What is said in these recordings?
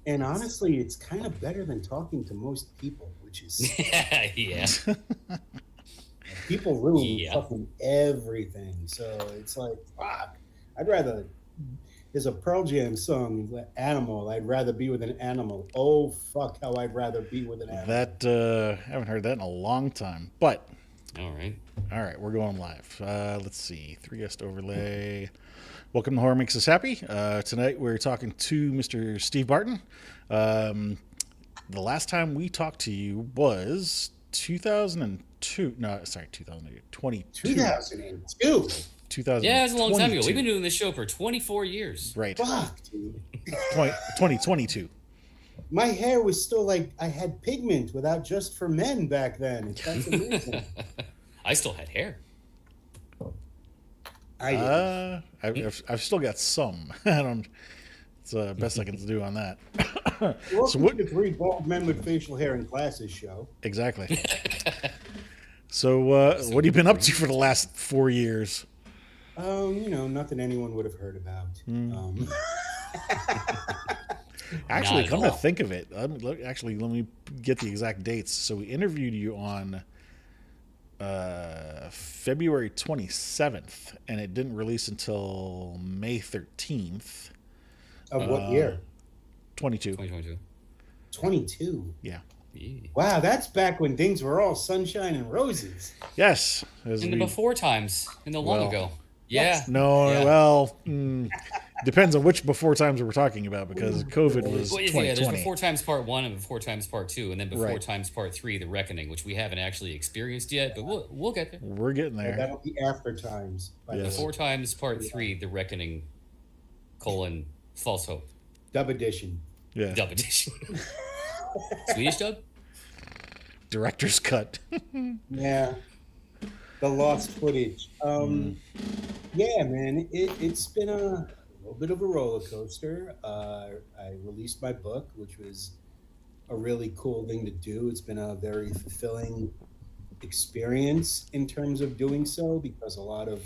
And honestly, it's kind of better than talking to most people, which is Yeah. people ruin Yeah. fucking everything. So it's like, fuck. I'd rather. There's a Pearl Jam song, "Animal." I'd rather be with an animal. Oh fuck, how I'd rather be with an animal. That I haven't heard that in a long time. But All right. all right, we're going live. Let's see, three guest overlay. Welcome to Horror Makes Us Happy. Tonight we're talking to Mr. Steve Barton. Um, the last time we talked to you was 2002. No, sorry, 2022. 2002. Yeah, it was a long time ago. We've 2022. been doing this show for 24 years. Right. Fuck, dude. 2022. My hair was still like I had pigment without Just for Men back then. That's amazing. I still had hair. I did. I've still got some. I don't. It's the best I can do on that. So Welcome what? to the Three Bald Men with Facial Hair in Glasses show. Exactly. So what have you been up to for the last 4 years? Nothing anyone would have heard about. Actually, Not at come to all. think of it, actually, let me get the exact dates. So we interviewed you on February 27th, and it didn't release until May 13th, Of what year? 22. 2022. 22. Yeah. Yeah. Wow, that's back when things were all sunshine and roses. Yes. As In the we, before times, in the long Well, ago. Yeah. no, Yeah. well, depends on which before times we're talking about because COVID was Well, yeah, 2020. there's Before Times Part 1 and Before Times Part 2, and then Before Right. Times Part 3, The Reckoning, which we haven't actually experienced yet, but we'll get there. We're getting there. That'll be after times. By the Yes. way. Before Times Part 3, The Reckoning, False Hope. Dub edition. Yeah. Dub edition. Swedish dub? Director's cut. Yeah. The lost footage. Yeah, man, it's been a little bit of a roller coaster. I released my book, which was a really cool thing to do. It's been a very fulfilling experience in terms of doing so because a lot of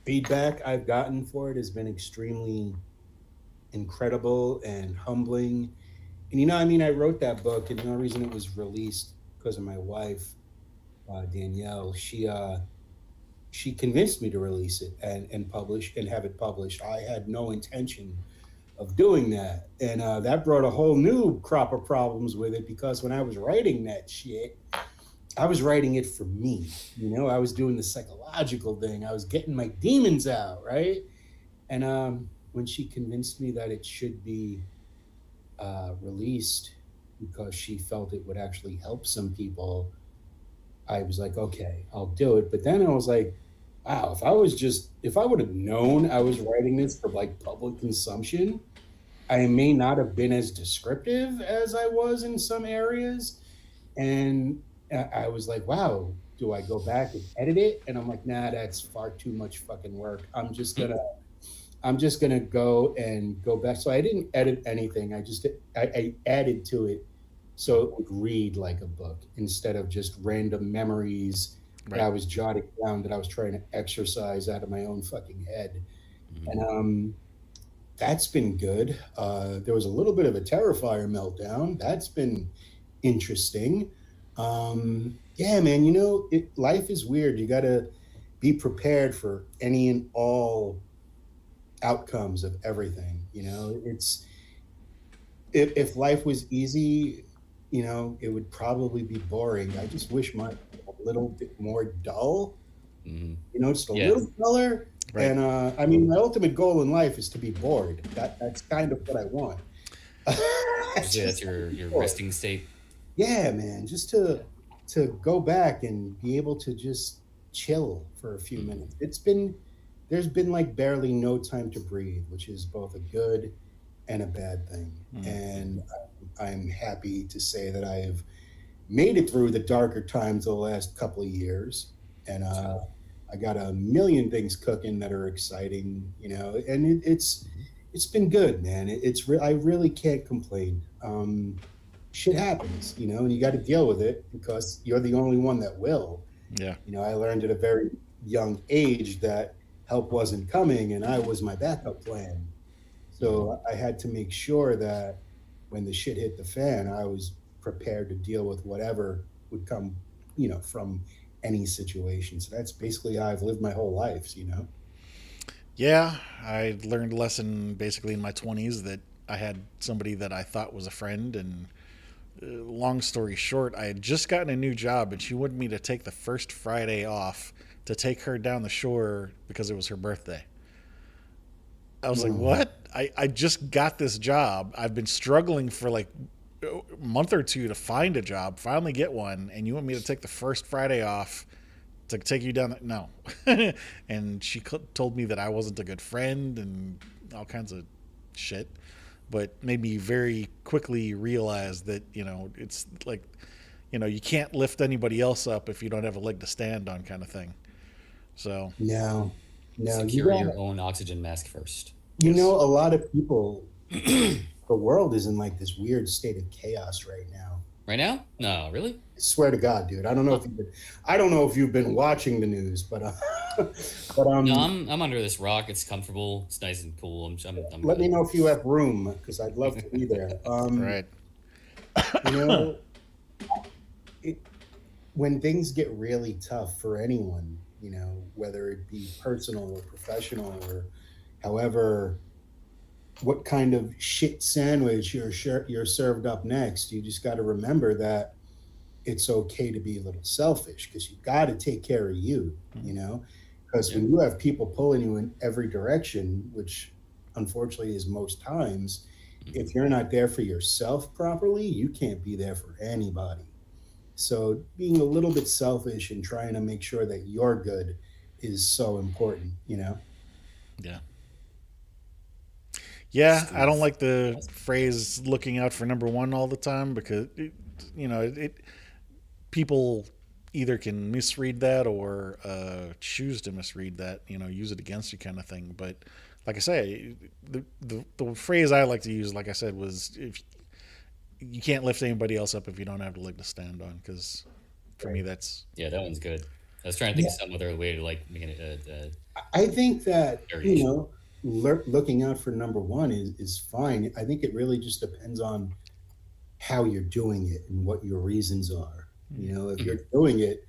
feedback I've gotten for it has been extremely incredible and humbling. And I wrote that book, and the only reason it was released because of my wife, Danielle. She convinced me to release it and publish and have it published. I had no intention of doing that, and that brought a whole new crop of problems with it because when I was writing that shit, I was writing it for me. I was doing the psychological thing. I was getting my demons out, right? And when she convinced me that it should be released because she felt it would actually help some people, I was like, okay, I'll do it. But then I was like, wow, if I would have known I was writing this for like public consumption, I may not have been as descriptive as I was in some areas. And I was like, wow, do I go back and edit it? And I'm like, nah, that's far too much fucking work. I'm just gonna go back. So I didn't edit anything. I added to it so it would read like a book instead of just random memories that I Right. was jotting down that I was trying to exercise out of my own fucking head. And that's been good. There was a little bit of a Terrifier meltdown. That's been interesting. Yeah, man. Life is weird. You gotta be prepared for any and all outcomes of everything. It's if life was easy, it would probably be boring. I just wish my a little bit more dull. Mhm. Just a Yeah. little duller. Right. And my ultimate goal in life is to be bored. That's kind of what I want. So that's your bored. resting state. Yeah, man. Just to go back and be able to just chill for a few minutes. There's been like barely no time to breathe, which is both a good and a bad thing. And I'm happy to say that I have made it through the darker times of the last couple of years. And I got a million things cooking that are exciting, and it's been good, man. I really can't complain. Shit happens, and you got to deal with it because you're the only one that will. Yeah. I learned at a very young age that help wasn't coming and I was my backup plan. So I had to make sure that when the shit hit the fan, I was prepared to deal with whatever would come, from any situation. So that's basically how I've lived my whole life. Yeah, I learned a lesson basically in my 20s that I had somebody that I thought was a friend, and long story short, I had just gotten a new job, and she wanted me to take the first Friday off to take her down the shore because it was her birthday. I was like, Mm. what? I just got this job. I've been struggling for like a month or two to find a job, finally get one, and you want me to take the first Friday off to take you down the, no. And she told me that I wasn't a good friend and all kinds of shit, but made me very quickly realize that, it's like, you can't lift anybody else up if you don't have a leg to stand on, kind of thing. So No, no, you Secure your got, own oxygen mask first. yes. a lot of people, the world is in like this weird state of chaos right now. Right now? No, really? I swear to God, dude. I don't know if you've been watching the news, but but No, I'm under this rock. It's comfortable. It's nice and cool. I'm let me good. know if you have room because I'd love to be there. Right. You know, it, when things get really tough for anyone, whether it be personal or professional or however, what kind of shit sandwich you're served up next, you just got to remember that it's okay to be a little selfish because you got to take care of you. Because Yeah. when you have people pulling you in every direction, which unfortunately is most times, Mhm. if you're not there for yourself properly, you can't be there for anybody. So being a little bit selfish and trying to make sure that you're good is so important. Yeah. Yeah, I don't Steve. like the phrase "looking out for number one" all the time because people either can misread that or choose to misread that. Use it against you, kind of thing. But like I say, the phrase I like to use, like I said, was if you can't lift anybody else up if you don't have the leg to stand on. Because for me, Right. that's Yeah, that one's good. I was trying to think of some other way to like make it a I think that variation. looking out for number one is fine. I think it really just depends on how you're doing it and what your reasons are. If Mhm. you're doing it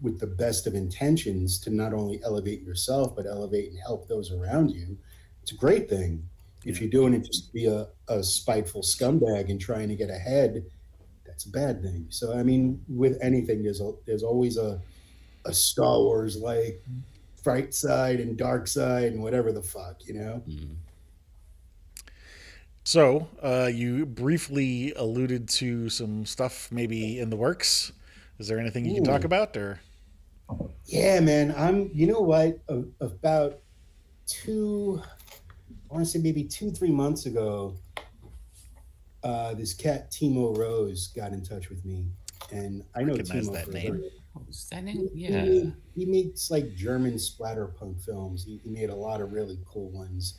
with the best of intentions to not only elevate yourself but elevate and help those around you, it's a great thing. If yeah. you're doing it just to be a spiteful scumbag and trying to get ahead, that's a bad thing. So I mean, with anything, there's always a Star Wars like bright side and dark side and whatever the fuck. Mhm. So you briefly alluded to some stuff maybe in the works. Is there anything you can talk Ooh, about, or? yeah, man. You know what? About two, I want to say maybe 3 months ago, this cat Timo Rose got in touch with me, and I know Recognize Timo that for a name. very. Oh, is that He, name? he Yeah. made he makes like German splatterpunk films. He made a lot of really cool ones,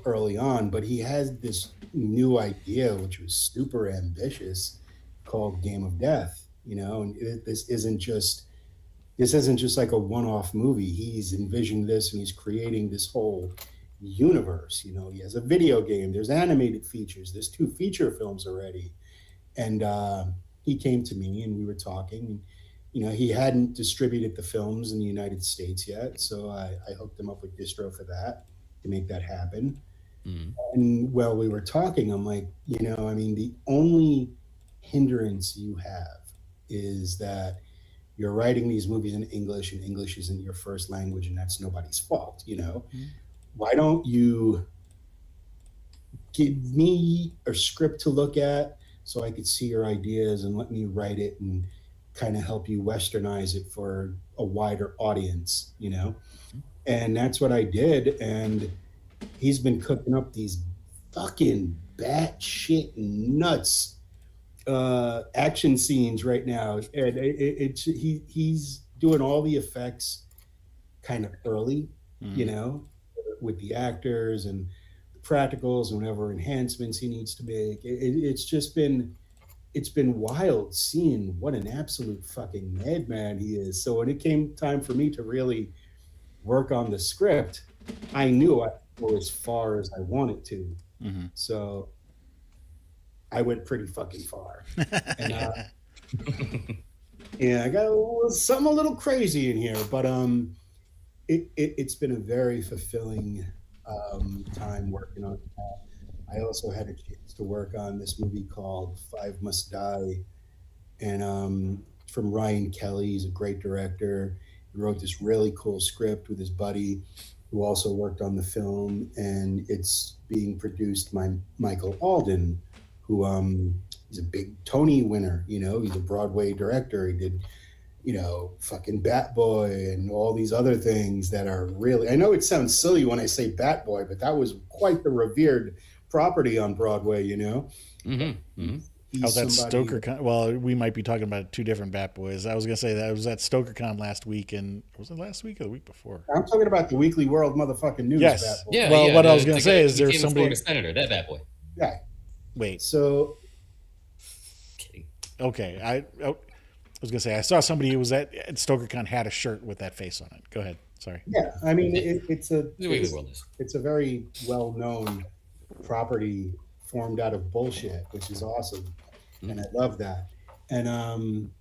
early on. But he has this new idea, which was super ambitious, called Game of Death. And this isn't just like a one-off movie. He's envisioned this and he's creating this whole universe. He has a video game. There's animated features. There's two feature films already. And he came to me and we were talking. And, he hadn't distributed the films in the United States yet, so I hooked him up with distro for that to make that happen. Mhm. And while we were talking, I'm like, I mean, the only hindrance you have is that you're writing these movies in English and English isn't your first language and that's nobody's fault. Why don't you give me a script to look at so I could see your ideas and let me write it and kind of help you westernize it for a wider audience. And that's what I did. And he's been cooking up these fucking batshit nuts action scenes right now, and he's doing all the effects kind of early, you Mm-hmm. know, with the actors and the practicals and whatever enhancements he needs to make. It's been wild seeing what an absolute fucking madman he is. So when it came time for me to really work on the script, I knew I could go as far as I wanted to. Mm-hmm. So I went pretty fucking far. And yeah, I got something a little crazy in here, but it's been a very fulfilling time working on that. I also had a chance to work on this movie called Five Must Die, and from Ryan Kelly. He's a great director. He wrote this really cool script with his buddy, who also worked on the film, and it's being produced by Michael Alden, who is a big Tony winner. You know, he's a Broadway director. He did, you know, fucking Bat Boy and all these other things that are really. I know it sounds silly when I say Bat Boy, but that was quite the revered property on Broadway. You know. Mm-hmm. Mm-hmm. How's that StokerCon? Well, we might be talking about two different Bat Boys. I was going to say that was at StokerCon last week, and was it last week or the week before? I'm talking about the Weekly World motherfucking news. Yes. Bat Boy. Yeah. Well, yeah, what I was going to say is there's somebody. Senator, that Bat Boy. Yeah. Wait. So. Kidding. Okay. I was going to say I saw somebody who was at StokerCon had a shirt with that face on it. Go ahead. Sorry. Yeah, I mean it's a very well known property formed out of bullshit, which is awesome, and I love that. And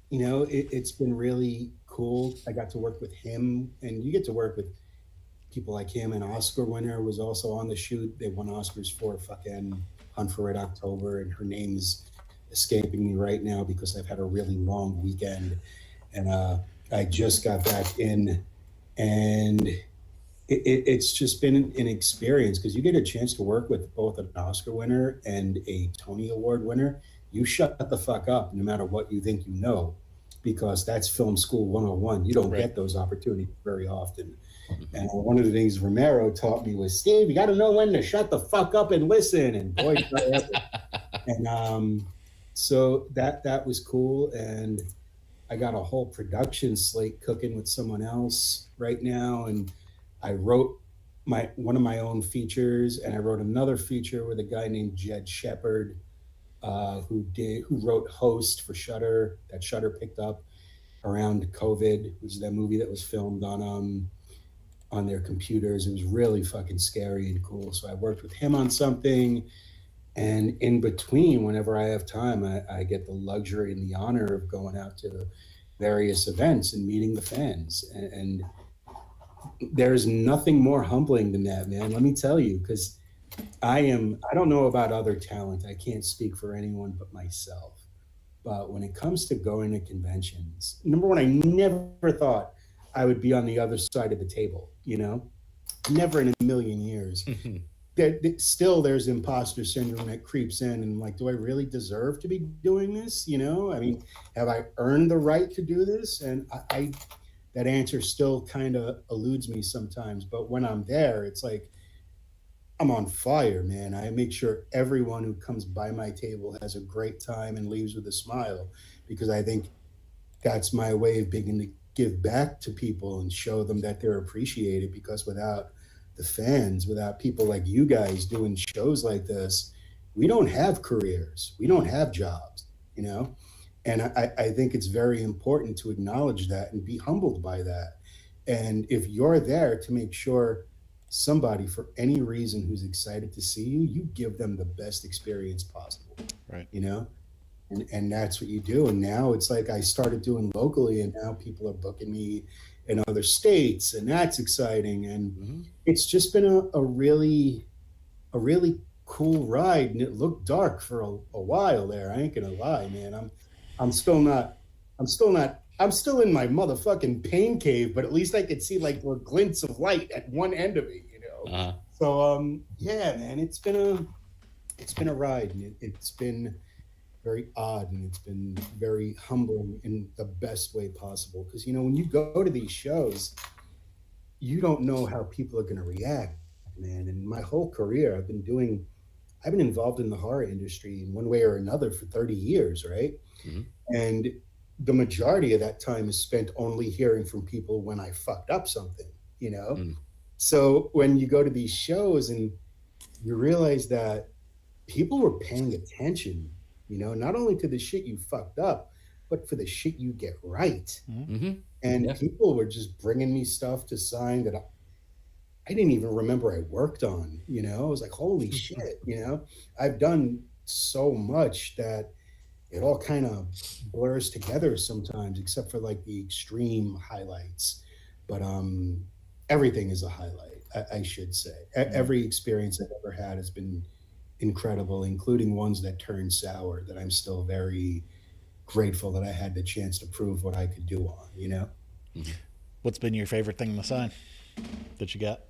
you know, it's been really cool. I got to work with him, and you get to work with people like him. An Oscar winner was also on the shoot. They won Oscars for fucking Hunt for Red October, and her name's escaping me right now because I've had a really long weekend, and I just got back in, and it's just been an experience because you get a chance to work with both an Oscar winner and a Tony Award winner. You shut the fuck up no matter what you think you know, because that's film school 101. You don't get those opportunities very often. And one of the things Romero taught me was, Steve, you got to know when to shut the fuck up and listen. And boy, and so that was cool. And I got a whole production slate cooking with someone else right now. And I wrote one of my own features, and I wrote another feature with a guy named Jed Shepard, who wrote Host for Shudder, that Shudder picked up around COVID, which is that movie that was filmed on their computers. It was really fucking scary and cool. So I worked with him on something, and in between, whenever I have time, I get the luxury and the honor of going out to various events and meeting the fans, and there's nothing more humbling than that, man. Let me tell you, because I don't know about other talent. I can't speak for anyone but myself. But when it comes to going to conventions, number one, I never thought I would be on the other side of the table, you know? Never in a million years. Still, there's imposter syndrome that creeps in, and like, do I really deserve to be doing this? You know, I mean, have I earned the right to do this? And I that answer still kind of eludes me sometimes. But when I'm there, it's like, I'm on fire, man. I make sure everyone who comes by my table has a great time and leaves with a smile, because I think that's my way of beginning to give back to people and show them that they're appreciated, because without the fans, without people like you guys doing shows like this, we don't have careers. We don't have jobs, you know? And I think it's very important to acknowledge that and be humbled by that. And if you're there to make sure somebody, for any reason, who's excited to see you, you give them the best experience possible, right? You know? And that's what you do. And now it's like I started doing locally, and now people are booking me in other states, and that's exciting. And it's just been a really cool ride. And it looked dark for a while there. I ain't gonna lie, man. I'm still in my motherfucking pain cave, but at least I could see like the glints of light at one end of it, you know? So yeah, man, it's been a ride, and it's been very odd, and it's been very humbling in the best way possible. Because, you know, when you go to these shows, you don't know how people are going to react, man. And my whole career, I've been involved in the horror industry in one way or another for 30 years, right? And the majority of that time is spent only hearing from people when I fucked up something, you know? So when you go to these shows and you realize that people were paying attention, you know, not only to the shit you fucked up, but for the shit you get right. And people were just bringing me stuff to sign that I didn't even remember I worked on, you know? I was like, holy shit, you know? I've done so much that it all kind of blurs together sometimes, except for like the extreme highlights. But everything is a highlight, I should say. Every experience I've ever had has been incredible, including ones that turned sour that I'm still very grateful that I had the chance to prove what I could do on, you know? What's been your favorite thing in the sign that you got?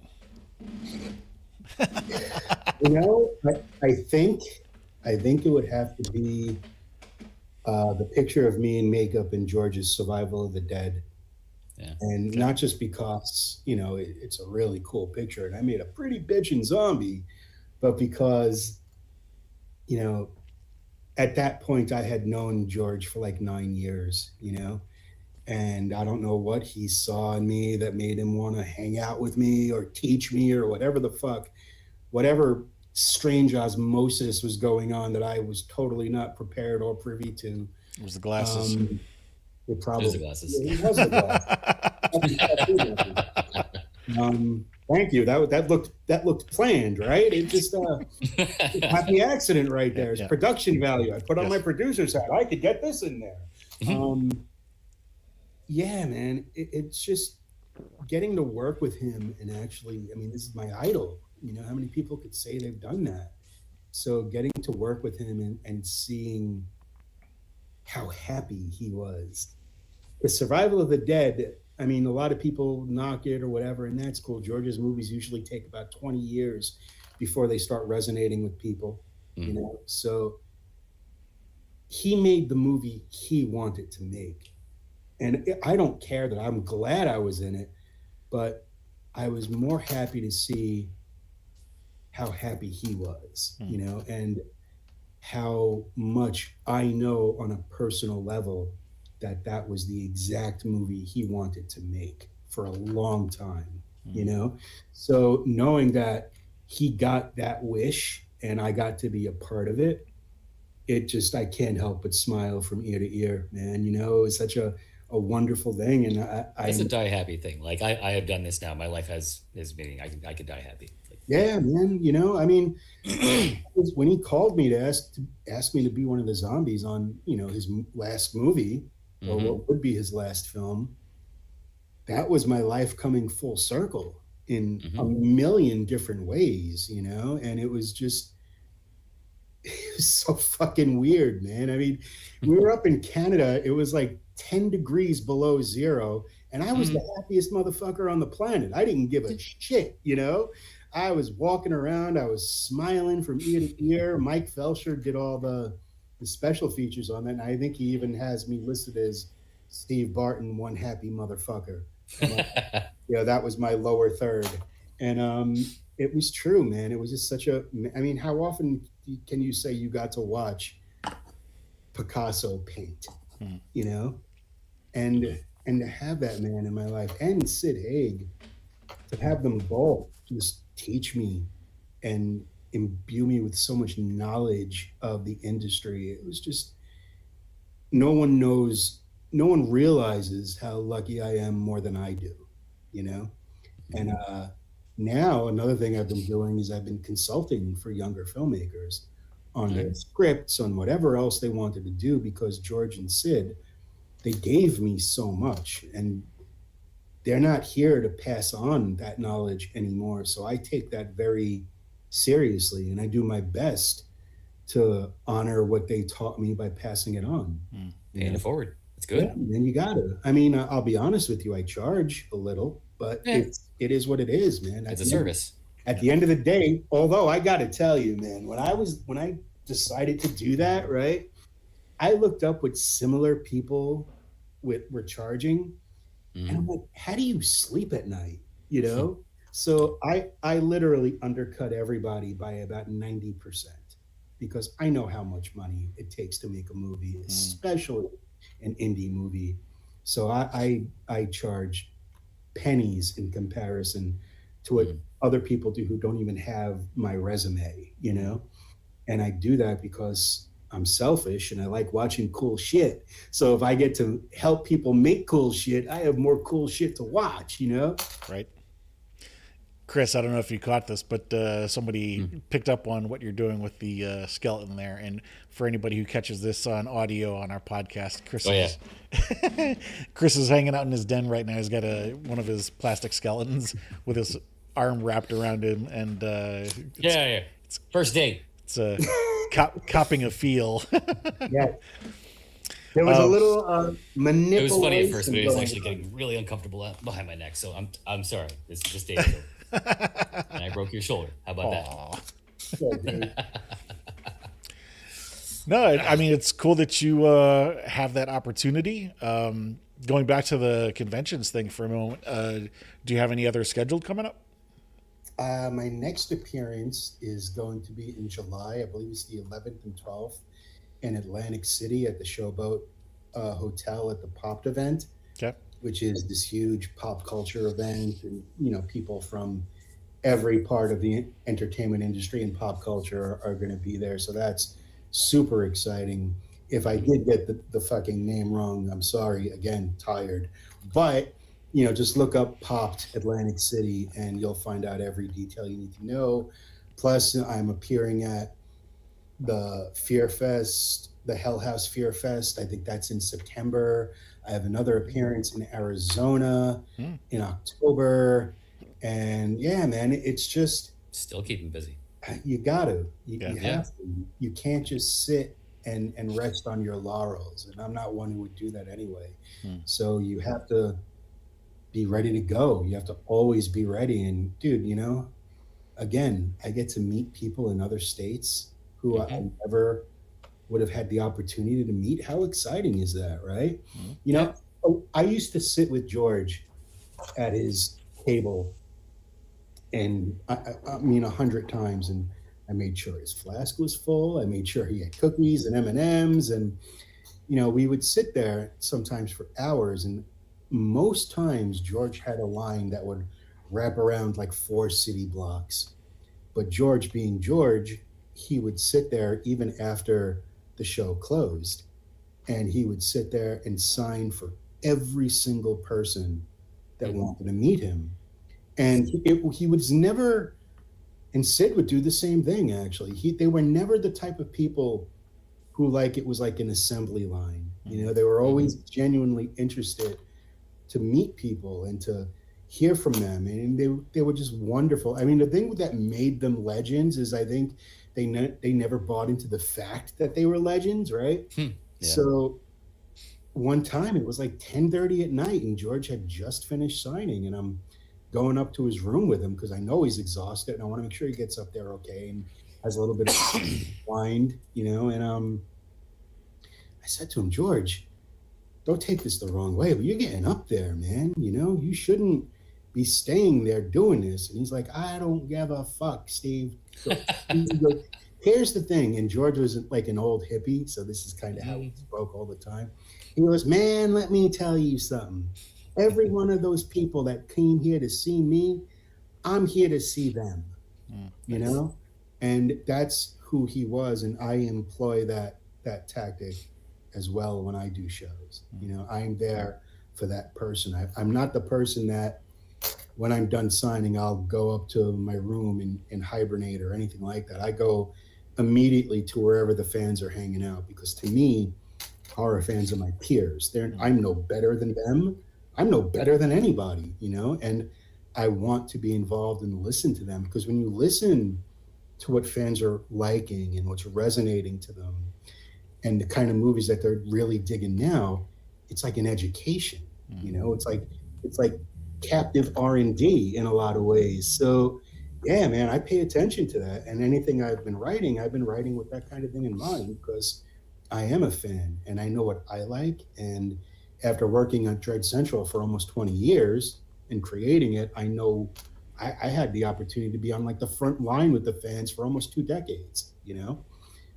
You know, I think it would have to be the picture of me in makeup in George's Survival of the Dead. Yeah. And not just because, it's a really cool picture and I made a pretty bitchin' zombie, but because, you know, at that point I had known George for like 9 years, and I don't know what he saw in me that made him want to hang out with me or teach me or whatever the fuck, whatever strange osmosis was going on that I was totally not prepared or privy to. It was the glasses. It probably It was the glasses. It was the glasses. Thank you. That looked planned, right? It just happy accident right there. It's production value. I put on my producer's hat. I could get this in there. Yeah, man. It's just getting to work with him and actually, I mean, this is my idol. How many people could say they've done that? So getting to work with him and seeing how happy he was. The Survival of the Dead, I mean, a lot of people knock it or whatever, and that's cool. George's movies usually take about 20 years before they start resonating with people, So he made the movie he wanted to make. And I don't care that I'm glad I was in it, but I was more happy to see how happy he was, and how much I know on a personal level that was the exact movie he wanted to make for a long time, So knowing that he got that wish and I got to be a part of it, I can't help but smile from ear to ear, man. It's such a wonderful thing. And it's a die happy thing. Like I have done this now. My life has meaning. I could die happy. Yeah, man. I mean, when he called me to ask me to be one of the zombies on, his last movie, or what would be his last film, that was my life coming full circle in a million different ways, and it was so fucking weird, man. I mean, we were up in Canada. It was like 10 degrees below zero, and I was the happiest motherfucker on the planet. I didn't give a shit, I was walking around. I was smiling from ear to ear. Mike Felsher did all the special features on that, and I think he even has me listed as Steve Barton, one happy motherfucker. That was my lower third, and it was true, man. It was just I mean, how often can you say you got to watch Picasso paint, and to have that man in my life, and Sid Haig, to have them both just teach me and imbue me with so much knowledge of the industry. It was just, no one realizes how lucky I am more than I do, And now another thing I've been doing is I've been consulting for younger filmmakers on their scripts, on whatever else they wanted to do, because George and Sid, they gave me so much, and they're not here to pass on that knowledge anymore. So I take that very seriously, and I do my best to honor what they taught me by passing it on. Paying it forward. It's good. Yeah, and you gotta. I mean, I'll be honest with you, I charge a little, but it is what it is, man. It's a service. At the end of the day, although I gotta tell you, man, when I decided to do that, right, I looked up what similar people were charging. And I'm like, how do you sleep at night? So I literally undercut everybody by about 90%, because I know how much money it takes to make a movie, especially an indie movie. So I charge pennies in comparison to what other people do who don't even have my resume, And I do that because I'm selfish and I like watching cool shit. So if I get to help people make cool shit, I have more cool shit to watch, Right. Chris, I don't know if you caught this, but somebody picked up on what you're doing with the skeleton there. And for anybody who catches this on audio on our podcast, Chris Oh, yeah. is Chris is hanging out in his den right now. He's got one of his plastic skeletons with his arm wrapped around him, and Yeah. First date. it's copping a feel. Yeah. There was a little manipulation. It was funny at first, but it was going actually on. getting really uncomfortable behind my neck. So I'm sorry. This date is over. And I broke your shoulder. How about Aw. Yeah, dude. No, I mean, it's cool that you have that opportunity. Going back to the conventions thing for a moment, do you have any other scheduled coming up? My next appearance is going to be in July. I believe it's the 11th and 12th in Atlantic City at the Showboat Hotel at the Popped event, Okay. which is this huge pop culture event. And, people from every part of the entertainment industry and pop culture are going to be there. So that's super exciting. If I did get the fucking name wrong, I'm sorry. Again, tired. But just look up Popped Atlantic City and you'll find out every detail you need to know. Plus, I'm appearing at the Fear Fest, the Hell House Fear Fest. I think that's in September. I have another appearance in Arizona in October. And yeah, man, it's just, Still keeping busy. you gotta, you Yeah. have to. You can't just sit and rest on your laurels. And I'm not one who would do that anyway. So you have to be ready to go. You have to always be ready. And dude, again, I get to meet people in other states who I never would have had the opportunity to meet. How exciting is that, right? I used to sit with George at his table, and I mean 100 times, and I made sure his flask was full. I made sure he had cookies and M&Ms, and we would sit there sometimes for hours, and most times George had a line that would wrap around like 4 city blocks. But George being George, he would sit there even after the show closed, and he would sit there and sign for every single person that wanted to meet him. And he was never, and Sid would do the same thing, actually. They were never the type of people who it was like an assembly line. They were always genuinely interested to meet people and to hear from them. And they were just wonderful. I mean, the thing that made them legends is I think they never bought into the fact that they were legends, right? Yeah. So one time it was like 10:30 at night and George had just finished signing, and I'm going up to his room with him because I know he's exhausted and I want to make sure he gets up there okay and has a little bit of wine, and I said to him, George, don't take this the wrong way, but you're getting up there, man. You shouldn't be staying there doing this. And he's like, I don't give a fuck, Steve. So he goes, here's the thing. And George was like an old hippie, so this is kind of how he spoke all the time. He goes, man, let me tell you something. Every one of those people that came here to see me, I'm here to see them, And that's who he was. And I employ that tactic as well when I do shows. I'm there for that person. I'm not the person that when I'm done signing, I'll go up to my room and hibernate or anything like that. I go immediately to wherever the fans are hanging out, because to me, horror fans are my peers. I'm no better than them. I'm no better than anybody, and I want to be involved and listen to them, because when you listen to what fans are liking and what's resonating to them and the kind of movies that they're really digging now, it's like an education, it's like captive R&D in a lot of ways. So yeah, man, I pay attention to that. And anything I've been writing with that kind of thing in mind, because I am a fan and I know what I like. And after working on Dread Central for almost 20 years and creating it, I know I had the opportunity to be on like the front line with the fans for almost 2 decades,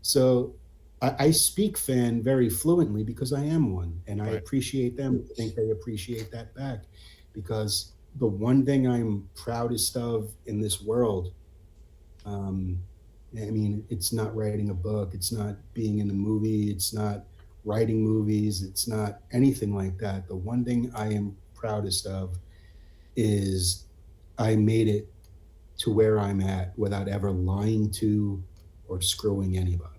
So I speak fan very fluently because I am one, and I appreciate them. I think they appreciate that back, because the one thing I'm proudest of in this world, it's not writing a book, it's not being in a movie, it's not writing movies, it's not anything like that. The one thing I am proudest of is I made it to where I'm at without ever lying to or screwing anybody.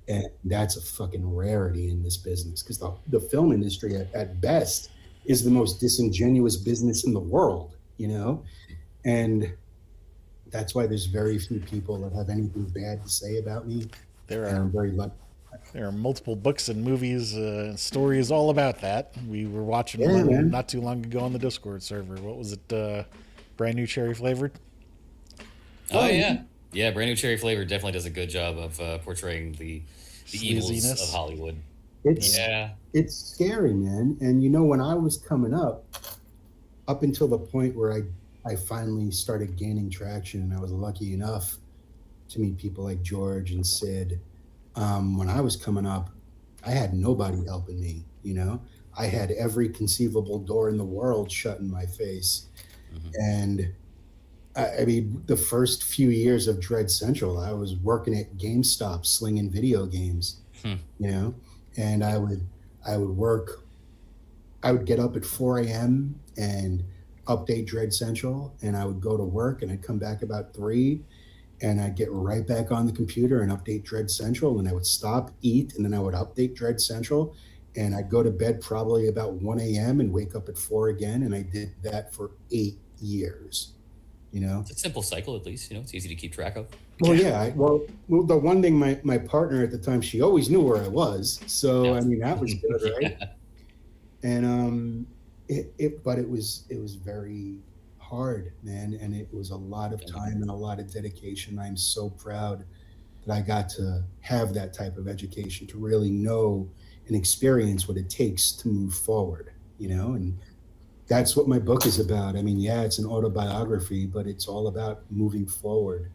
And that's a fucking rarity in this business, because the film industry at best is the most disingenuous business in the world, you know? And that's why there's very few people that have anything bad to say about me. There And are I'm very lucky. there are multiple books and movies and stories all about that. We were watching Yeah, one man. not too long ago on the Discord server. What was it? Brand new cherry flavored. Oh yeah, yeah. Brand new cherry flavor definitely does a good job of portraying the evils Sleaziness. of Hollywood. It's Yeah. it's scary, man. And you know, when I was coming up until the point where I finally started gaining traction, and I was lucky enough to meet people like George and Sid. When I was coming up, I had nobody helping me. You know, I had every conceivable door in the world shut in my face, and I mean, the first few years of Dread Central, I was working at GameStop slinging video games. Hmm. You know, and I would work. I would get up at 4 a.m. and update Dread Central, and I would go to work, and I'd come back about 3, and I'd get right back on the computer and update Dread Central, and I would stop, eat, and then I would update Dread Central, and I'd go to bed probably about 1 a.m. and wake up at 4 again, and I did that for 8 years. You know, It's a simple cycle, at least. You know, it's easy to keep track of. well, yeah. Well, the one thing, my partner at the time, she always knew where I was, so Yeah. I mean that was good, right? Yeah. And but it was very hard, man, and it was a lot of time and a lot of dedication. I'm so proud that I got to have that type of education, to really know and experience what it takes to move forward, you know. And that's what my book is about. I mean, yeah, it's an autobiography, but it's all about moving forward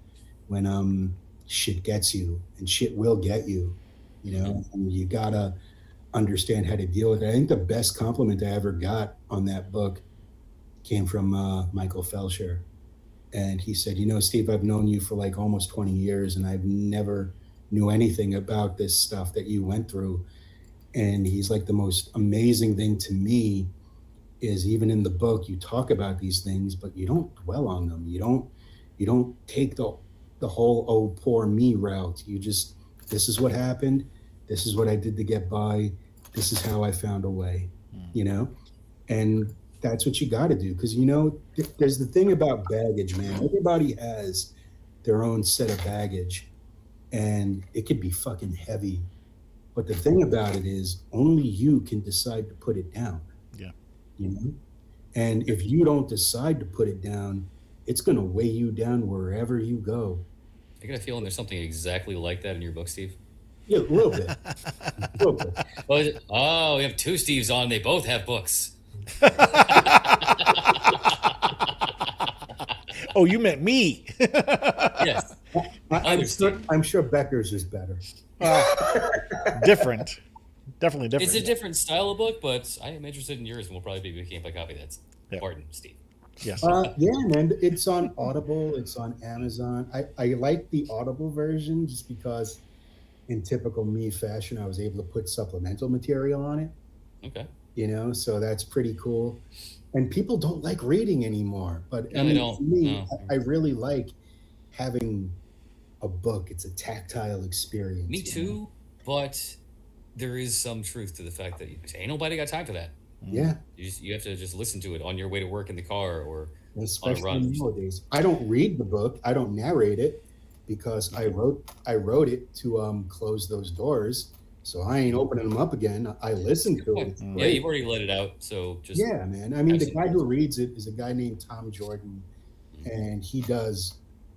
when shit gets you, and shit will get you, you know. And you gotta understand how to deal with it. I think the best compliment I ever got on that book came from Michael Felsher. And he said, you know, Steve, I've known you for like almost 20 years, and I've never knew anything about this stuff that you went through. And he's like, the most amazing thing to me is, even in the book, you talk about these things, but you don't dwell on them. You don't take the whole, oh, poor me route. You just, this is what happened. This is what I did to get by. This is how I found a way, you know? And that's what you got to do. Because, you know, there's the thing about baggage, man. Everybody has their own set of baggage, and it could be fucking heavy. But the thing about it is, only you can decide to put it down. Yeah. You know? And if you don't decide to put it down, it's going to weigh you down wherever you go. I got a feeling there's something exactly like that in your book, Steve. Yeah, a little bit. A little bit. Oh, we have two Steves on. They both have books. Oh, you meant me. Yes. I'm sure Becker's is better. Different. Definitely different. It's a different style of book, but I am interested in yours, and we'll probably be picking up a copy. That's Barton, Steve. Yes. Yeah, man. It's on Audible. It's on Amazon. I like the Audible version just because, in typical me fashion, I was able to put supplemental material on it. Okay. You know, so that's pretty cool. And people don't like reading anymore, but No, I they mean, don't. for me, No. I really like having a book. It's a tactile experience. Me you know? too, but there is some truth to the fact that ain't nobody got time for that. Yeah, You have to just listen to it on your way to work in the car or on a especially run. nowadays. I don't read the book. I don't narrate it because I wrote it to close those doors. So I ain't opening them up again. I listen to it. It's Yeah, great. you've already let it out, so just Yeah, man. I mean, the Absolutely. guy who reads it is a guy named Tom Jordan, and he does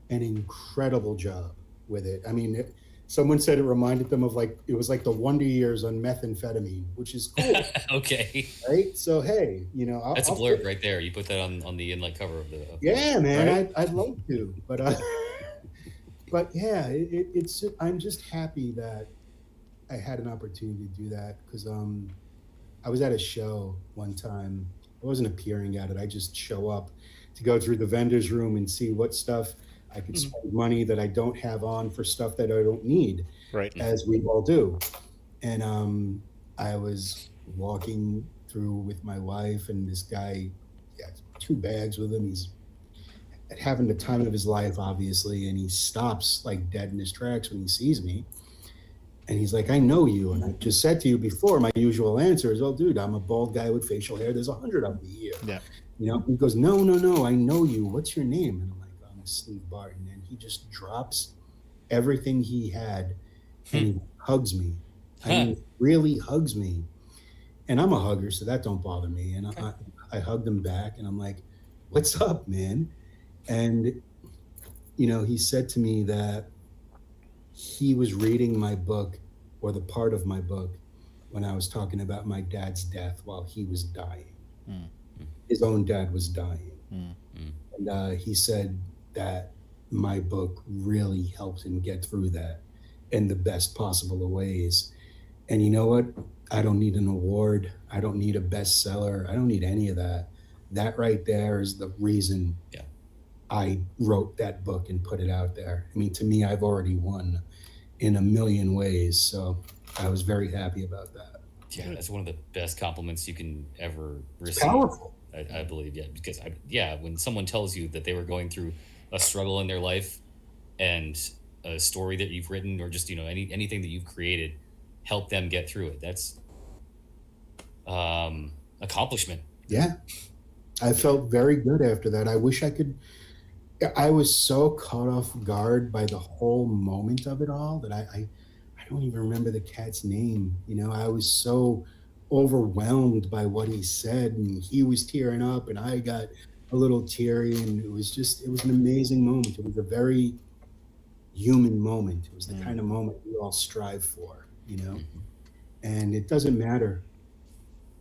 an incredible job with it. I mean, someone said it reminded them of it was like the Wonder Years on methamphetamine, which is cool, Okay. right? So hey, you know, That's a blurb right there. You put that on the inlet cover of the. Yeah, man, Right? I'd love to, but but yeah, it's. I'm just happy that I had an opportunity to do that, because I was at a show one time. I wasn't appearing at it. I just show up to go through the vendor's room and see what stuff I could spend money that I don't have on for stuff that I don't need, Right. as we all do. And I was walking through with my wife, and this guy, yeah, 2 bags with him. having the time of his life, obviously, and he stops like dead in his tracks when he sees me. And he's like, I know you. And I just said to you before, my usual answer is, oh, dude, I'm a bald guy with facial hair. There's 100 of me here. Yeah. He goes, no, no, no, I know you. What's your name? And I'm like, I'm Steve Barton. And he just drops everything he had and he hugs me. I mean, really hugs me. And I'm a hugger, so that don't bother me. And I hugged him back and I'm like, what's up, man? And, he said to me that he was reading my book, or the part of my book, when I was talking about my dad's death while he was dying. Mm. His own dad was dying. Mm. And he said that my book really helped him get through that in the best possible ways. And you know what? I don't need an award. I don't need a bestseller. I don't need any of that. That right there is the reason I wrote that book and put it out there. I mean, to me, I've already won in a million ways. So I was very happy about that. Yeah, that's one of the best compliments you can ever receive. It's powerful. I believe, because when someone tells you that they were going through a struggle in their life and a story that you've written, or just anything that you've created, help them get through it. That's accomplishment. Yeah, I felt very good after that. I wish I could. I was so caught off guard by the whole moment of it all that I don't even remember the cat's name. I was so overwhelmed by what he said, and he was tearing up and I got a little teary, and it was an amazing moment. It was a very human moment. It was the kind of moment we all strive for, and it doesn't matter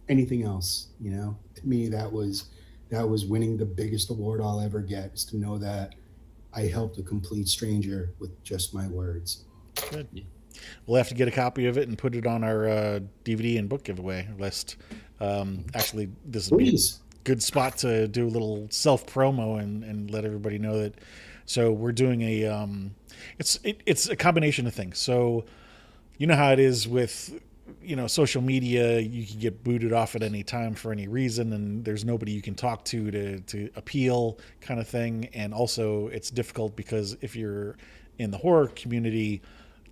anything else. To me, that was winning the biggest award I'll ever get, is to know that I helped a complete stranger with just my words. Good. We'll have to get a copy of it and put it on our DVD and book giveaway list. Actually, this would be a good spot to do a little self promo and let everybody know that. So we're doing it's a combination of things. So you know how it is with social media. You can get booted off at any time for any reason, and there's nobody you can talk to appeal, kind of thing. And also it's difficult because if you're in the horror community,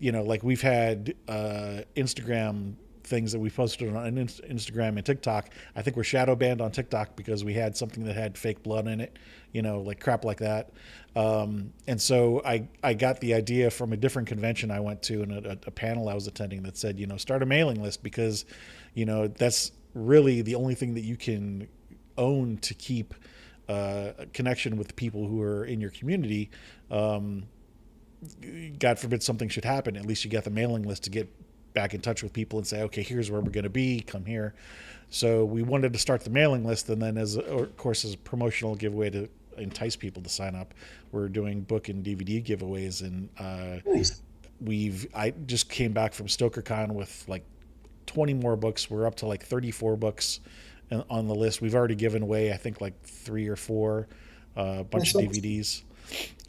like we've had Instagram things that we posted on Instagram and TikTok. I think we're shadow banned on TikTok because we had something that had fake blood in it, like crap like that. And so I got the idea from a different convention I went to, and a panel I was attending that said, start a mailing list, because, that's really the only thing that you can own to keep a connection with the people who are in your community. God forbid something should happen, at least you got the mailing list to get back in touch with people and say, okay, here's where we're going to be, come here. So we wanted to start the mailing list, and then as a promotional giveaway to entice people to sign up, we're doing book and DVD giveaways. And Nice. I just came back from StokerCon with like 20 more books. We're up to like 34 books on the list. We've already given away, I think, like 3 or 4, a bunch of DVDs.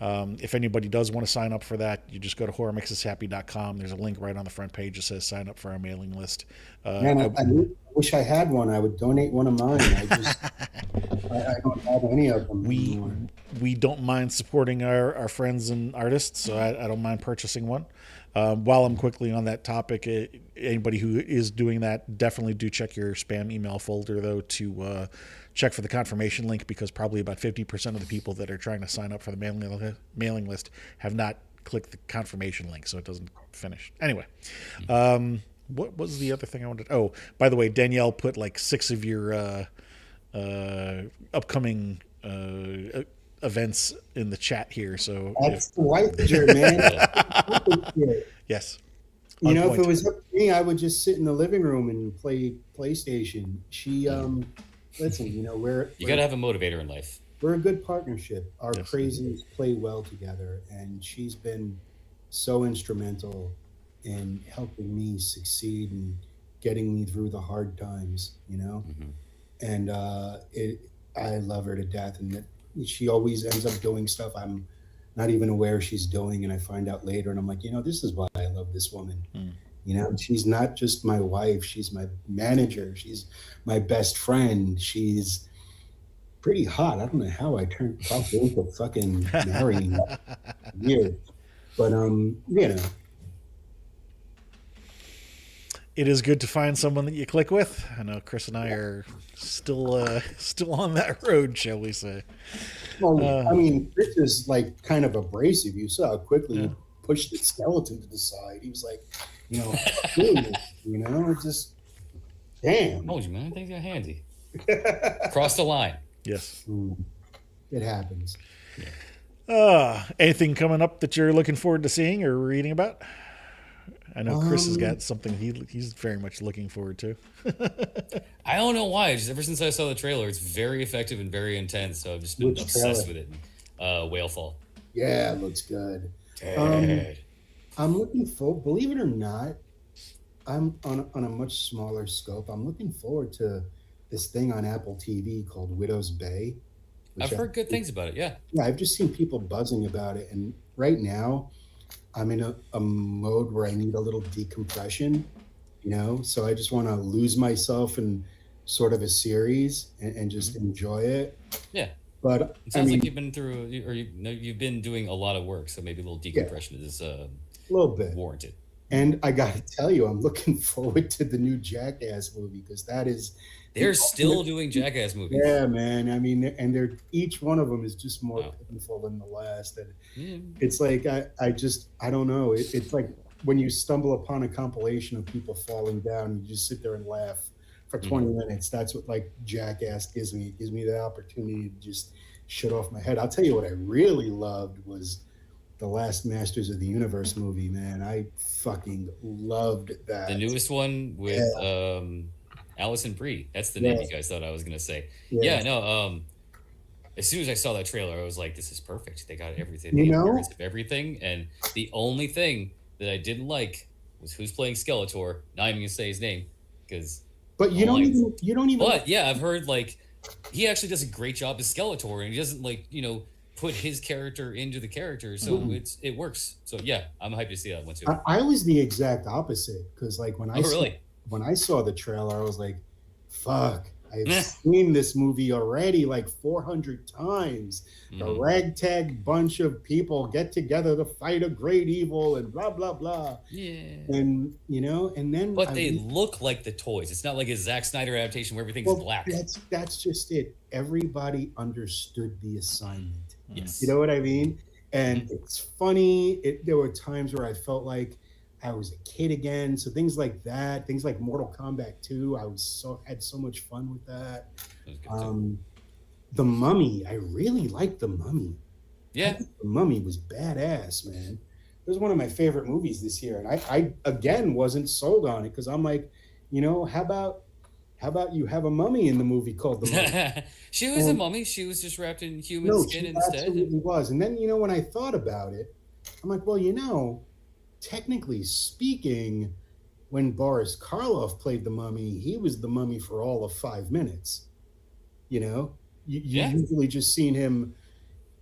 If anybody does want to sign up for that, you just go to horrormakesushappy.com. There's a link right on the front page that says sign up for our mailing list. Man, I wish I had one. I would donate one of mine. I don't have any of them anymore. We don't mind supporting our friends and artists, so I don't mind purchasing one. While I'm quickly on that topic, anybody who is doing that, definitely do check your spam email folder, though, to check for the confirmation link, because probably about 50% of the people that are trying to sign up for the mailing list have not clicked the confirmation link, so it doesn't finish. Anyway, what was the other thing I wanted? Oh, by the way, Danielle put like 6 of your upcoming events in the chat here. So that's the white picture, man. Yes. If it was up to me, I would just sit in the living room and play PlayStation. She, listen, you got to have a motivator in life. We're a good partnership. Our crazies play well together, and she's been so instrumental in helping me succeed and getting me through the hard times, and I love her to death, and she always ends up doing stuff I'm not even aware she's doing, and I find out later, and I'm like, this is why I love this woman. She's not just my wife, she's my manager, she's my best friend, she's pretty hot. I don't know how I turned talked into fucking marrying that year, but you know, It is good to find someone that you click with. I know Chris and I are still on that road, shall we say? well, I mean, Chris is like kind of abrasive. You saw how quickly Yeah. he pushed the skeleton to the side. He was like, you know, "Fuck doing this," you know, it's just damn. Told you, man. Things got handy. Cross the line. Yes. It happens. Anything coming up that you're looking forward to seeing or reading about? I know Chris has Um, got something he's very much looking forward to. I don't know why. Just ever since I saw the trailer, it's very effective and very intense. So I've just been Which obsessed trailer? with it. Whalefall. Yeah, it looks good. Dead. I'm looking forward. Believe it or not, I'm on a much smaller scope. I'm looking forward to this thing on Apple TV called Widow's Bay. I've Which heard good things about it. Yeah. yeah, I've just seen people buzzing about it, and right now, I'm in a mode where I need a little decompression. You know, so I just want to lose myself in sort of a series and just enjoy it. Yeah. But It I sounds mean, like you've been through, or you've been doing a lot of work, so maybe a little decompression is a little bit. warranted. And I got to tell you, I'm looking forward to the new Jackass movie because that is They're still doing Jackass movies. yeah, man. I mean, and they're each one of them is just more Wow. painful than the last. And Mm. it's like I don't know. It's like when you stumble upon a compilation of people falling down, you just sit there and laugh for 20 minutes. That's what like Jackass gives me. It gives me the opportunity to just shut off my head. I'll tell you what I really loved was the last Masters of the Universe movie, man. I fucking loved that. The newest one with Allison Brie. That's the name you guys thought I was gonna say. Yeah, no. As soon as I saw that trailer, I was like, "This is perfect. They got everything. You The know? appearance of everything." And the only thing that I didn't like was who's playing Skeletor. Not even gonna say his name because. But you don't even But yeah, I've heard like he actually does a great job as Skeletor, and he doesn't like put his character into the character, so it works. So yeah, I'm hyped to see that one too. I was the exact opposite because like when I really? when I saw the trailer, I was like, "Fuck! I've seen this movie already like 400 times. The ragtag bunch of people get together to fight a great evil and blah blah blah." Yeah. And and then But they look like the toys. It's not like a Zack Snyder adaptation where everything's black. That's just it. Everybody understood the assignment. Yes. You know what I mean? And it's funny. There were times where I felt like I was a kid again. So things like that, things like Mortal Kombat 2, had so much fun with that. The Mummy, I really liked The Mummy. Yeah. The Mummy was badass, man. It was one of my favorite movies this year. And I again wasn't sold on it because I'm like, how about you have a mummy in the movie called The Mummy? She was a mummy. She was just wrapped in human skin instead. Absolutely was. And then, when I thought about it, I'm like, well, technically speaking, when Boris Karloff played the mummy, he was the mummy for all of 5 minutes. You usually just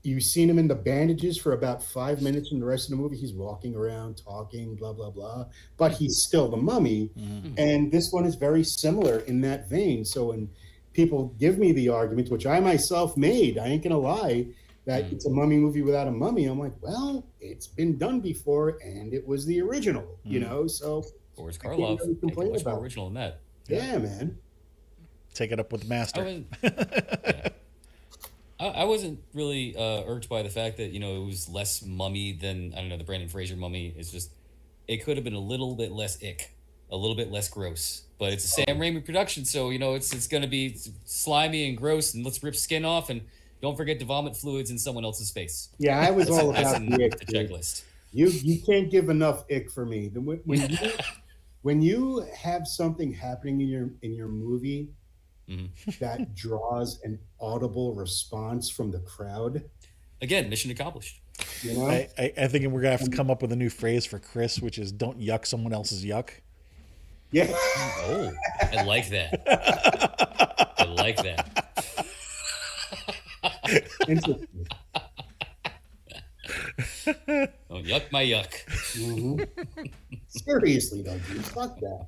you've seen him in the bandages for about 5 minutes, and the rest of the movie he's walking around talking blah blah blah, but he's still the mummy. And this one is very similar in that vein. So when people give me the argument, which I myself made, I ain't gonna lie, that it's a mummy movie without a mummy, I'm like, well, it's been done before and it was the original, so Boris Karloff, much more about original than that. Yeah, man. Take it up with the master. I wasn't really irked by the fact that it was less mummy than the Brendan Fraser mummy. It's just it could have been a little bit less ick, a little bit less gross. But it's a Sam Raimi production, so it's going to be slimy and gross, and let's rip skin off, and don't forget to vomit fluids in someone else's face. Yeah, I was all about the ick, checklist. You can't give enough ick for me. When you have something happening in your movie that draws an audible response from the crowd, again, mission accomplished. I think we're gonna have to come up with a new phrase for Chris, which is "Don't yuck someone else's yuck." Yeah. Oh, I like that. I like that. Interesting. Don't yuck my yuck. Seriously, though, dude, fuck that.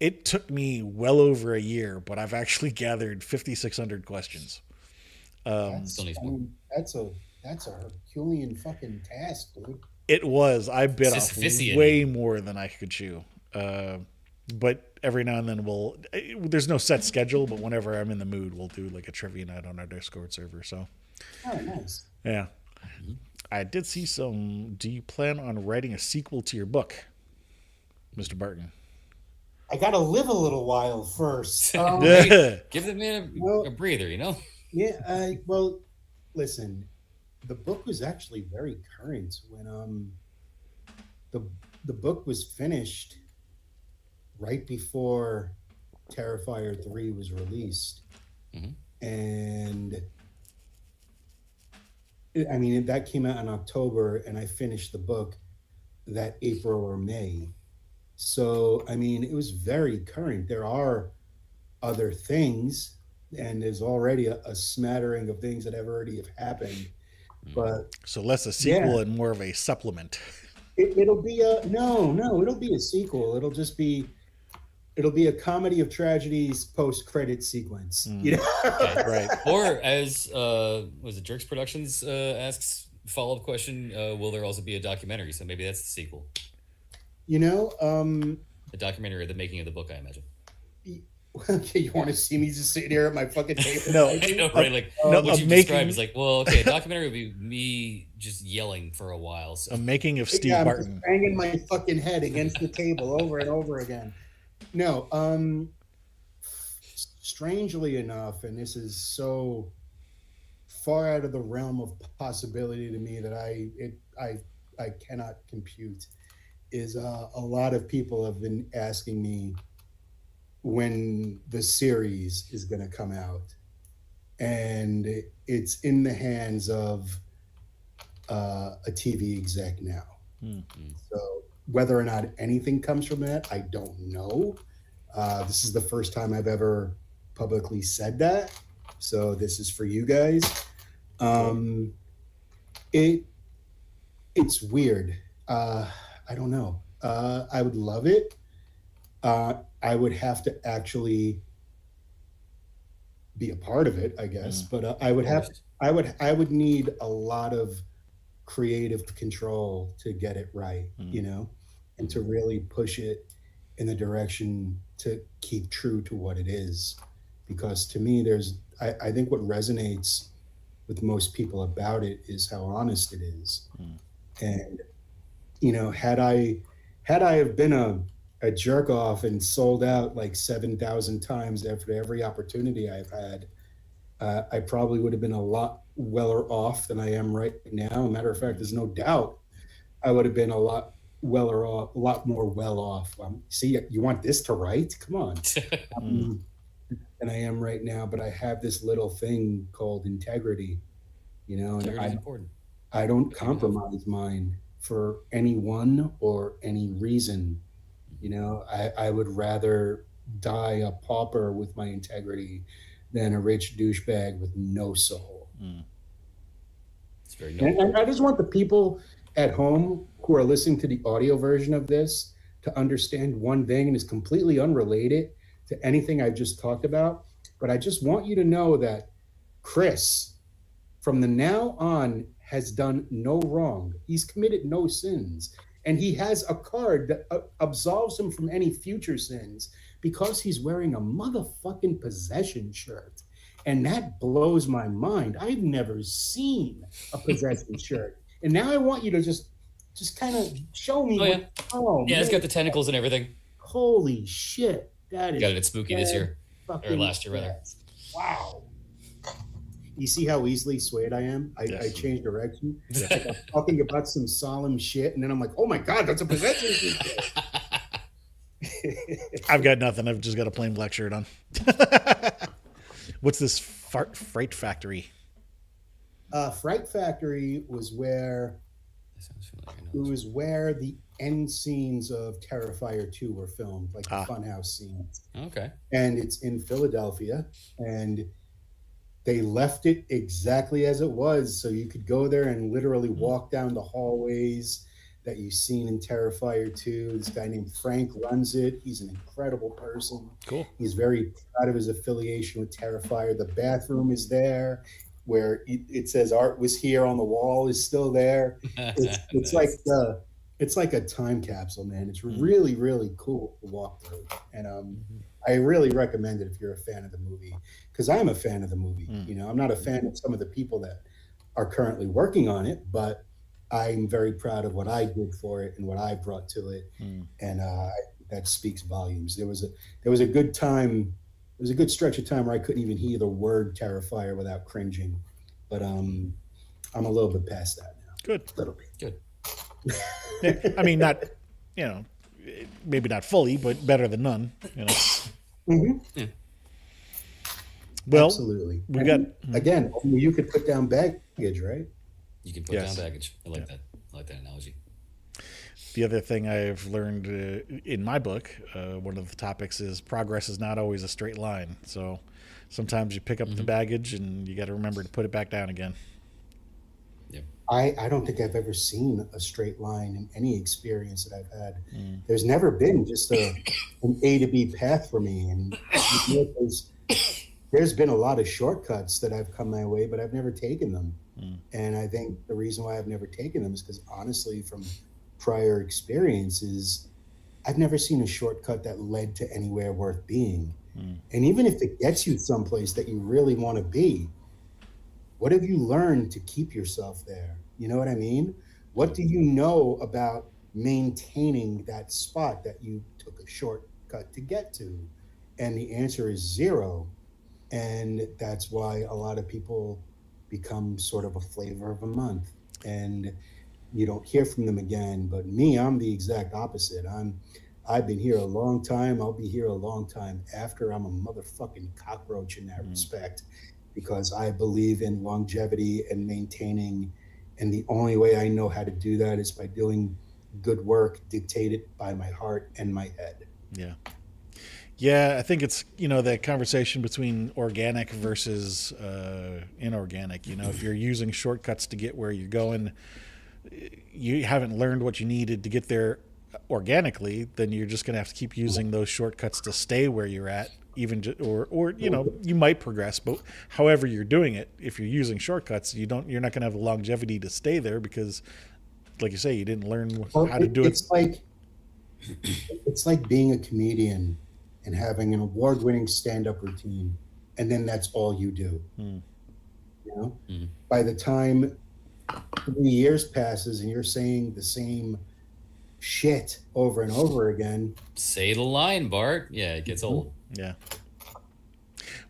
It took me well over a year, but I've actually gathered 5,600 questions. That's Still needs I more. mean, that's a Herculean fucking task, dude. It was. I bit off Sisyphean. way more than I could chew. But every now and then there's no set schedule, but whenever I'm in the mood, we'll do like a trivia night on our Discord server. So, Oh, nice. yeah. I did see some. Do you plan on writing a sequel to your book, Mr. Barton? I gotta live a little while first. Give the man Well- a breather, Yeah, well, listen, the book was actually very current when the the book was finished right before Terrifier 3 was released. Mhm. And I mean, that came out in October, and I finished the book that April or May. So, I mean, it was very current. There are other things, and there's already a smattering of things that have already have happened. But So less a sequel Yeah. and more of a supplement. it'll be it'll be a sequel. It'll be a comedy of tragedies post-credit sequence. You know? Okay. Right. Or as was it Jerks Productions asks follow-up question, will there also be a documentary? So maybe that's the sequel. You know, The documentary of the making of the book, I imagine. okay, you want to see me just sitting here at my fucking table? No. I know, right? Like No, what of you making- described is like, well, okay, a documentary would be me just yelling for a while. So A making of Steve Yeah, I'm Barton. just banging my fucking head against the table over and over again. No, strangely enough, and this is so far out of the realm of possibility to me that I cannot compute, is a lot of people have been asking me when the series is going to come out, and it's in the hands of a TV exec now. So whether or not anything comes from that, I don't know. This is the first time I've ever publicly said that, so this is for you guys. It's weird. I don't know. I would love it. I would have to actually be a part of it, I guess. But I would need a lot of creative control to get it right, and to really push it in the direction to keep true to what it is. Because to me, I think what resonates with most people about it is how honest it is. And, had I have been a jerk off and sold out like 7,000 times after every opportunity I've had, I probably would have been a lot weller off than I am right now. Matter of fact, there's no doubt I would have been a lot weller off, a lot more well off. See, you want this to write? Come on. Than I am right now, but I have this little thing called integrity, and Integrity's important. I don't compromise mine for anyone or any reason. I would rather die a pauper with my integrity than a rich douchebag with no soul. It's very noble. And I just want the people at home who are listening to the audio version of this to understand one thing, and it's completely unrelated to anything I just talked about. But I just want you to know that Chris, from the now on, has done no wrong. He's committed no sins. And he has a card that absolves him from any future sins because he's wearing a motherfucking possession shirt. And that blows my mind. I've never seen a possession shirt. And now I want you to just kind of show me. Yeah, it's got the tentacles and everything. Holy shit. That is Got it at Spooky this year. Or fucking last year, rather. Wow. You see how easily swayed I am? I changed direction. Like I'm talking about some solemn shit, and then I'm like, oh my God, that's a possession shit. I've got nothing. I've just got a plain black shirt on. What's this Fright Factory? Fright Factory was where the end scenes of Terrifier 2 were filmed, like the funhouse scenes. Okay. And it's in Philadelphia, and they left it exactly as it was, so you could go there and literally walk down the hallways that you've seen in Terrifier 2. This guy named Frank runs it. He's an incredible person. Cool. He's very proud of his affiliation with Terrifier. The bathroom is there where it says art was here on the wall is still there. It's like it's like a time capsule, man. It's really, really cool to walk through. And I really recommend it if you're a fan of the movie, because I'm a fan of the movie. You know, I'm not a fan of some of the people that are currently working on it, but I'm very proud of what I did for it and what I brought to it. And that speaks volumes. There was a good time. There was a good stretch of time where I couldn't even hear the word Terrifier without cringing. But I'm a little bit past that now. Good. A little bit. Good. I mean, not, you know, maybe not fully, but better than none. You know. Yeah. Well, absolutely. We got again. You could put down baggage, right? You can put down baggage. I like that. I like that analogy. The other thing I've learned in my book, one of the topics is progress is not always a straight line. So sometimes you pick up the baggage and you got to remember to put it back down again. Yep. I don't think I've ever seen a straight line in any experience that I've had. There's never been just an A to B path for me. And there's been a lot of shortcuts that have come my way, but I've never taken them. And I think the reason why I've never taken them is because, honestly, from prior experiences, I've never seen a shortcut that led to anywhere worth being. And even if it gets you someplace that you really want to be, what have you learned to keep yourself there? You know what I mean? What do you know about maintaining that spot that you took a shortcut to get to? And the answer is zero. And that's why a lot of people become sort of a flavor of a month. And you don't hear from them again. But me, I'm the exact opposite. I've been here a long time. I'll be here a long time after. I'm a motherfucking cockroach in that respect, because I believe in longevity and maintaining. And the only way I know how to do that is by doing good work dictated by my heart and my head. Yeah. Yeah, I think it's, you know, that conversation between organic versus inorganic. You know, if you're using shortcuts to get where you're going, you haven't learned what you needed to get there organically, then you're just going to have to keep using those shortcuts to stay where you're at, or you know, you might progress, but however you're doing it, if you're using shortcuts, you're not going to have the longevity to stay there because, like you say, you didn't learn how to do it. It's like being a comedian and having an award-winning stand-up routine, and then that's all you do. You know, by the time 3 years passes and you're saying the same shit over and over again, say the line, Bart. Yeah, it gets old. Yeah.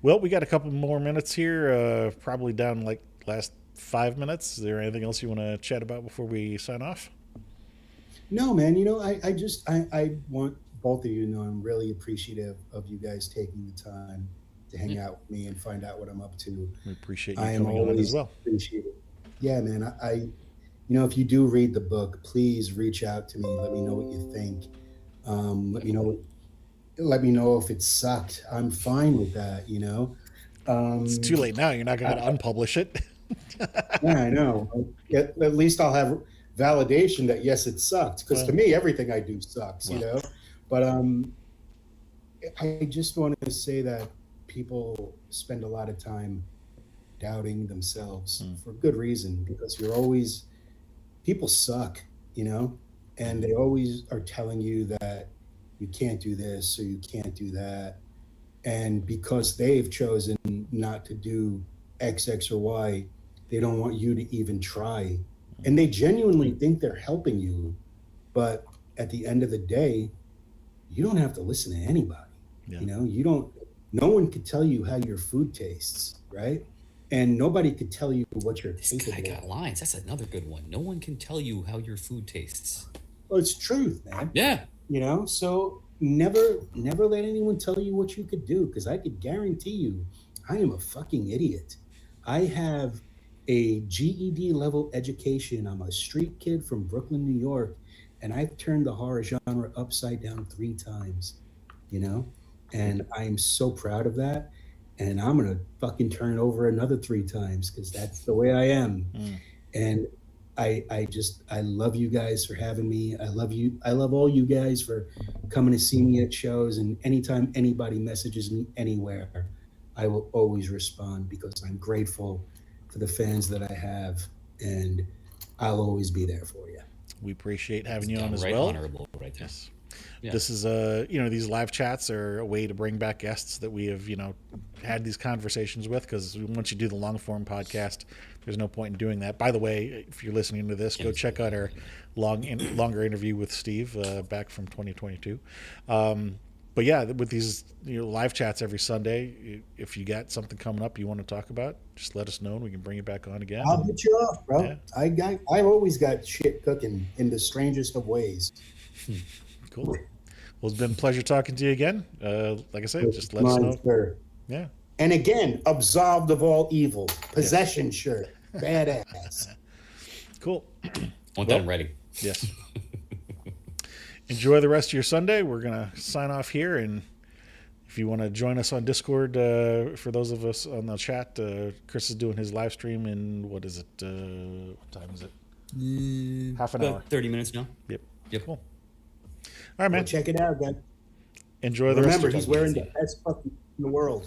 Well, we got a couple more minutes here, probably down like last 5 minutes. Is there anything else you want to chat about before we sign off? No, man. You know, I want both of you to know I'm really appreciative of you guys taking the time to hang out with me and find out what I'm up to. We appreciate you I am coming on always as well. appreciative. Yeah, man. You know, if you do read the book, please reach out to me. Let me know what you think. Let me know if it sucked. I'm fine with that. You know, it's too late now. You're not going to unpublish it. Yeah, I know. At least I'll have validation that yes, it sucked. Because to me, everything I do sucks. You know, but I just wanted to say that people spend a lot of time doubting themselves for good reason, because people suck, you know, and they always are telling you that you can't do this or you can't do that. And because they've chosen not to do X, X, or Y, they don't want you to even try. And they genuinely think they're helping you. But at the end of the day, you don't have to listen to anybody. You know, no one could tell you how your food tastes, right? And nobody could tell you what you're capable of. This guy got lines. That's another good one. No one can tell you how your food tastes. Well, it's truth, man. Yeah. You know, so never let anyone tell you what you could do, because I could guarantee you I am a fucking idiot. I have a GED level education. I'm a street kid from Brooklyn, New York, and I've turned the horror genre upside down 3 times, you know, and I'm so proud of that. And I'm going to fucking turn it over another 3 times, because that's the way I am. And I love you guys for having me. I love you. I love all you guys for coming to see me at shows. And anytime anybody messages me anywhere, I will always respond because I'm grateful for the fans that I have, and I'll always be there for you. We appreciate having It's you on as downright well. honorable right there. Yes. Yeah. This is these live chats are a way to bring back guests that we have had these conversations with, because once you do the long form podcast, there's no point in doing that. By the way, if you're listening to this, go check out our longer interview with Steve back from 2022. But yeah, with these live chats every Sunday, if you got something coming up you want to talk about, just let us know and we can bring it back on again. I'll get you off, bro. Yeah. I've always got shit cooking in the strangest of ways. Cool. Well, it's been a pleasure talking to you again. Like I said, just let us know. Sir. Yeah. And again, absolved of all evil. Possession shirt. Badass. Cool. Want that ready. Yes. Enjoy the rest of your Sunday. We're going to sign off here. And if you want to join us on Discord, for those of us on the chat, Chris is doing his live stream in, what is it? What time is it? Half an hour. 30 minutes now. Yep. Cool. All right, Go man. check it out, guys. Enjoy the rest of Remember, your he's wearing the best fucking in the world.